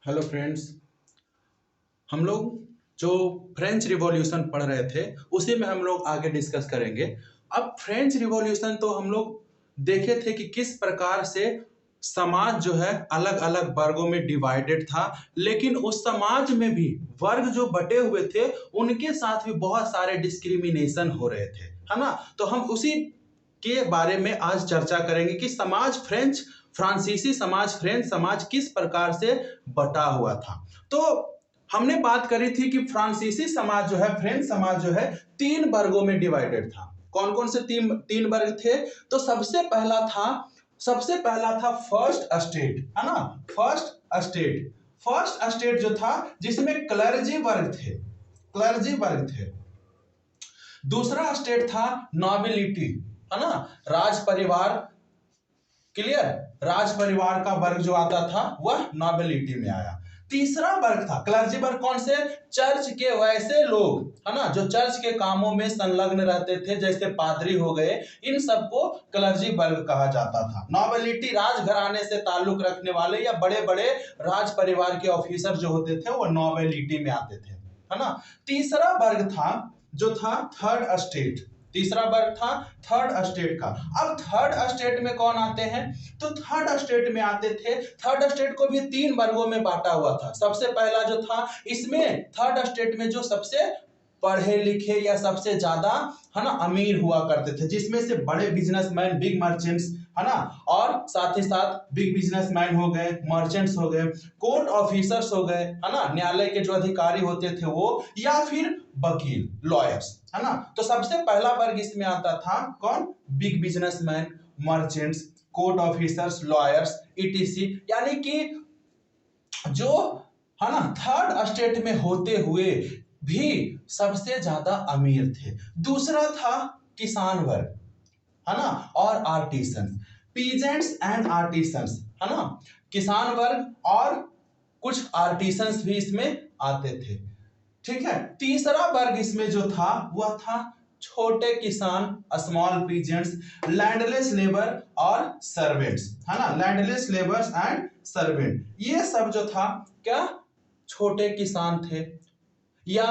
Hello friends. हम लोग जो फ्रेंच रिवॉल्यूशन पढ़ रहे थे उसी में हम लोग आगे डिस्कस करेंगे। अब फ्रेंच रिवॉल्यूशन तो हम लोग देखे थे कि किस प्रकार से समाज जो है अलग अलग वर्गों में डिवाइडेड था, लेकिन उस समाज में भी वर्ग जो बटे हुए थे उनके साथ भी बहुत सारे डिस्क्रिमिनेशन हो रहे थे, है ना। तो हम उसी के बारे में आज चर्चा करेंगे कि फ्रांसीसी समाज, फ्रेंच समाज किस प्रकार से बटा हुआ था। तो हमने बात करी थी कि फ्रांसीसी समाज जो है, फ्रेंच समाज जो है, तीन वर्गों में डिवाइडेड था। कौन कौन से तीन वर्ग थे? तो सबसे पहला था फर्स्ट स्टेट, है ना। फर्स्ट स्टेट जो था जिसमें क्लर्जी वर्ग थे। दूसरा स्टेट था नॉबिलिटी, है ना, राज परिवार। क्लियर? राज परिवार का वर्ग जो आता था वह नॉबिलिटी में आया। तीसरा वर्ग था क्लर्जी वर्ग। कौन से? चर्च के वैसे लोग, है ना, जो चर्च के कामों में संलग्न रहते थे, जैसे पादरी हो गए, इन सबको क्लर्जी वर्ग कहा जाता था। नॉबिलिटी राजघराने से ताल्लुक रखने वाले या बड़े बड़े राज परिवार के ऑफिसर जो होते थे वो नॉबिलिटी में आते थे, है ना। तीसरा वर्ग था जो था थर्ड स्टेट। तीसरा वर्ग था थर्ड स्टेट का। अब थर्ड स्टेट में कौन आते हैं? तो थर्ड स्टेट में आते थे, थर्ड स्टेट को भी तीन वर्गों में बांटा हुआ था। सबसे पहला जो था, इसमें थर्ड स्टेट में जो सबसे पढ़े लिखे या सबसे ज्यादा, है ना, अमीर हुआ करते थे, जिसमें से बड़े बिजनेसमैन, बिग मर्चेंट्स, है ना, और साथ ही साथ बिग बिजनेसमैन हो गए, मर्चेंट्स हो गए, कोर्ट ऑफिसर्स हो गए, है ना, न्यायालय के जो अधिकारी होते थे वो, या फिर वकील, लॉयर्स, है ना। तो सबसे पहला वर्ग इसमें आता था कौन? Big businessman, merchants, court officers, lawyers, etc, यानी कि जो, है ना, थर्ड स्टेट में होते हुए भी सबसे ज्यादा अमीर थे। दूसरा था किसान वर्ग, है ना, और आर्टिसन, पीजेंट्स एंड आर्टिसंस, है ना, किसान वर्ग और कुछ आर्टिसंस भी इसमें आते थे। ठीक है। तीसरा वर्ग इसमें जो था वह था छोटे किसान, स्मॉल पीजेंट्स, लैंडलेस लेबर और सर्वेंट्स, है ना, लैंडलेस लेबर्स एंड सर्वेंट। ये सब जो था क्या? छोटे किसान थे, या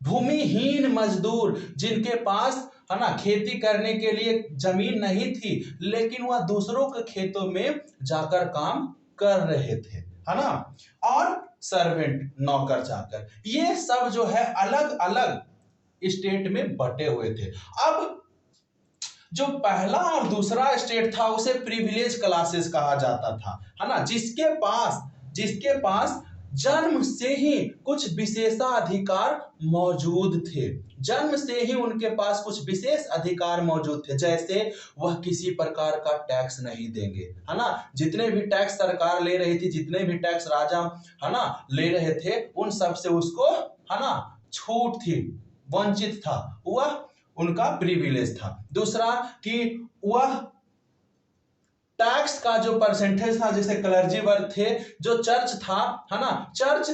भूमिहीन मजदूर, जिनके पास, है ना, खेती करने के लिए जमीन नहीं थी, लेकिन वह दूसरों के खेतों में जाकर काम कर रहे थे, है ना, और सर्वेंट, नौकर चाकर। ये सब जो है अलग अलग स्टेट में बटे हुए थे। अब जो पहला और दूसरा स्टेट था उसे प्रिविलेज क्लासेस कहा जाता था, है ना, जिसके पास जन्म से ही कुछ विशेषाधिकार मौजूद थे। जन्म से ही उनके पास कुछ विशेष अधिकार मौजूद थे, जैसे वह किसी प्रकार का टैक्स नहीं देंगे, है ना। जितने भी टैक्स सरकार ले रही थी, जितने भी टैक्स राजा, है ना, ले रहे थे, उन सब से उसको, है ना, छूट थी, वंचित था, वह उनका प्रिविलेज था। दूसरा कि वह टैक्स का जो परसेंटेज था, जैसे क्लर्जी वर्ग थे, जो चर्च था, है ना, चर्च,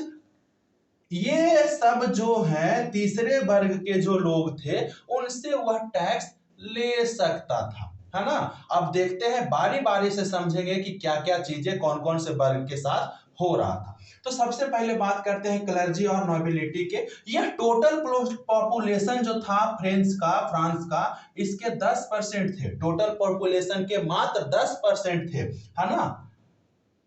ये सब जो है तीसरे वर्ग के जो लोग थे उनसे वह टैक्स ले सकता था, है ना। अब देखते हैं, बारी बारी से समझेंगे कि क्या क्या चीजें कौन कौन से वर्ग के साथ हो रहा था। तो सबसे पहले बात करते हैं क्लर्जी और नोबिलिटी के। यह टोटल पॉपुलेशन जो था फ्रांस का, इसके 10% थे। टोटल पॉपुलेशन के मात्र 10% थे, है ना।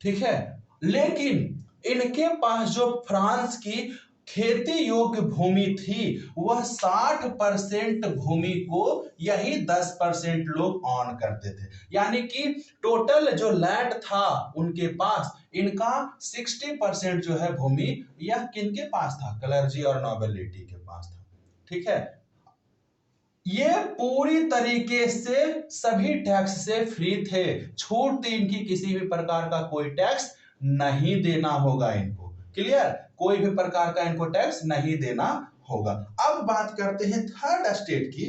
ठीक है। लेकिन इनके पास जो फ्रांस की खेती योग्य भूमि थी वह 60% भूमि को यही 10% लोग ऑन करते थे। यानी कि टोटल जो लैंड था उनके पास, इनका 60% जो है भूमि, यह किनके पास था? क्लर्जी और नोबिलिटी के पास था। ठीक है। ये पूरी तरीके से सभी टैक्स से फ्री थे, छूट थी इनकी, किसी भी प्रकार का कोई टैक्स नहीं देना होगा इनको। क्लियर? कोई भी प्रकार का इनको टैक्स नहीं देना होगा। अब बात करते हैं थर्ड स्टेट की।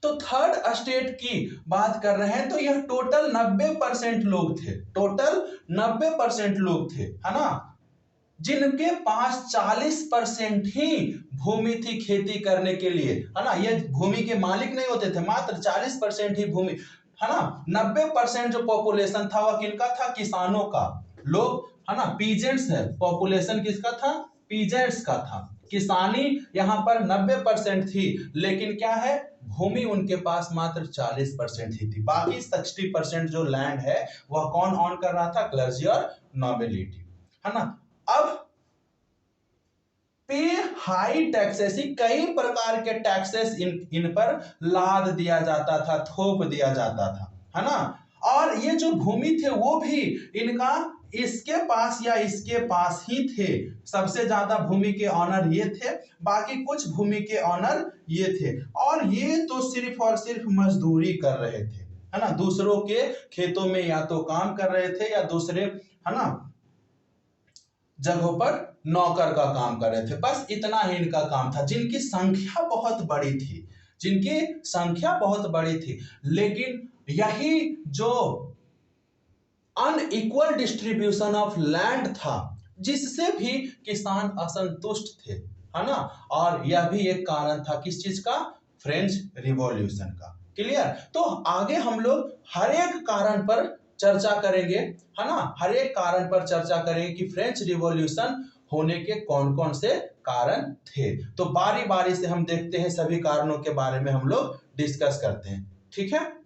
तो थर्ड स्टेट की बात कर रहे हैं तो यह टोटल 90% लोग थे, टोटल 90% लोग थे, है ना, जिनके पास 40% ही भूमि थी खेती करने के लिए, है ना। ये भूमि के मालिक नहीं होते थे, मात्र 40% ही भूमि, है ना। 90% जो पॉपुलेशन था वह किनका था? किसानों का। लोग है ना, पीजेंट्स है, पॉपुलेशन किसका था, पीजेंट्स का था। किसानी यहाँ पर 90% थी, लेकिन क्या है, भूमि उनके पास मात्र 40% ही थी। बाकी 60% जो लैंड है वह कौन ऑन कर रहा था, क्लर्जी और नोबिलिटी, है ना। अब पे हाई टैक्सेस, कई प्रकार के टैक्सेस इन पर लाद दिया जाता था, थोप दिया जाता था, है ना। और ये जो भूमि थे वो भी इनका इसके पास या इसके पास ही थे। सबसे ज्यादा भूमि के ऑनर ये थे, बाकी कुछ भूमि के ऑनर ये थे। और ये तो सिर्फ और सिर्फ मजदूरी कर रहे थे, है ना, दूसरों के खेतों में या तो काम कर रहे थे या दूसरे, है ना, जगहों पर नौकर का काम कर रहे थे। बस इतना ही इनका काम था। जिनकी संख्या बहुत बड़ी थी, जिनकी संख्या बहुत बड़ी थी, लेकिन यही जो अनइक्वल डिस्ट्रीब्यूशन ऑफ लैंड था, जिससे भी किसान असंतुष्ट थे, है ना। और यह भी एक कारण था किस चीज का, फ्रेंच रिवॉल्यूशन का। क्लियर। तो आगे हम लोग हर एक कारण पर चर्चा करेंगे, है ना, हर एक कारण पर चर्चा करेंगे कि फ्रेंच रिवॉल्यूशन होने के कौन कौन से कारण थे। तो बारी बारी से हम देखते हैं, सभी कारणों के बारे में हम लोग डिस्कस करते हैं, ठीक है।